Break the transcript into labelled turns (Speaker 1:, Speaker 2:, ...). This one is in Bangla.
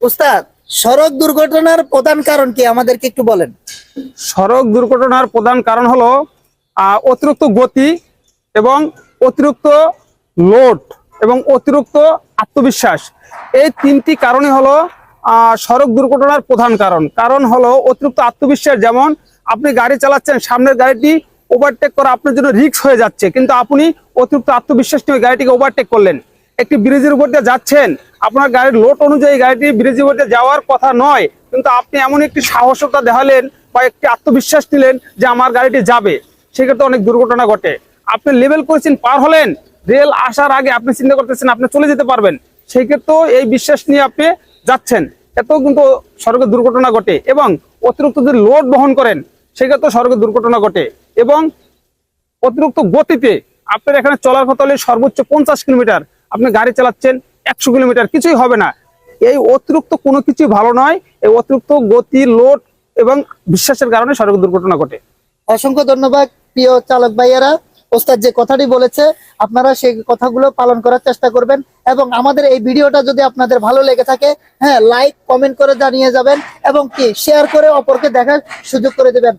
Speaker 1: উস্তাদ, সড়ক দুর্ঘটনার প্রধান কারণ কি আমাদেরকে একটু বলেন।
Speaker 2: সড়ক দুর্ঘটনার প্রধান কারণ হলো অতিরিক্ত গতি এবং অতিরিক্ত লোড এবং অতিরিক্ত আত্মবিশ্বাস। এই তিনটি কারণই হলো সড়ক দুর্ঘটনার প্রধান কারণ। কারণ হলো অতিরিক্ত আত্মবিশ্বাস, যেমন আপনি গাড়ি চালাচ্ছেন, সামনের গাড়িটি ওভারটেক করা আপনার জন্য রিস্ক হয়ে যাচ্ছে, কিন্তু আপনি অতিরিক্ত আত্মবিশ্বাস নিয়ে গাড়িটিকে ওভারটেক করলেন। একটি ব্রিজের উপর দিয়ে যাচ্ছেন, আপনার গাড়ির লোড অনুযায়ী গাড়িটি ব্রিজের উপর দিয়ে যাওয়ার কথা নয়, কিন্তু আপনি এমন একটি সাহসতা দেখালেন বা একটি আত্মবিশ্বাস নিলেন যে আমার গাড়িটি যাবে, সেক্ষেত্রে অনেক দুর্ঘটনা ঘটে। আপনি লেভেল করেছেন, পার হলেন, রেল আসার আগে আপনি চিন্তা করতেছেন আপনি চলে যেতে পারবেন, সেই ক্ষেত্রেও এই বিশ্বাস নিয়ে আপনি যাচ্ছেন, এতেও কিন্তু সড়কে দুর্ঘটনা ঘটে। এবং অতিরিক্ত যদি লোড বহন করেন, সেক্ষেত্রেও সড়কে দুর্ঘটনা ঘটে। এবং অতিরিক্ত গতিতে আপনার এখানে চলার কথা হলে সর্বোচ্চ 50 কিলোমিটার, আপনি গাড়ি চালাচ্ছেন 100 কিলোমিটার, কিছুই হবে না। এই অতিরিক্ত কোনো কিছুই ভালো নয়। এই অতিরিক্ত গতি, লোড এবং বিশ্বাসের কারণে সড়ক দুর্ঘটনা ঘটে।
Speaker 1: অসংখ্য ধন্যবাদ প্রিয় চালক ভাইয়েরা। ওস্তাদ যে কথাটি বলেছে আপনারা সেই কথাগুলো পালন করার চেষ্টা করবেন, এবং আমাদের এই ভিডিওটা যদি আপনাদের ভালো লেগে থাকে, হ্যাঁ, লাইক কমেন্ট করে জানিয়ে যাবেন এবং কি শেয়ার করে অপরকে দেখার সুযোগ করে দেবেন।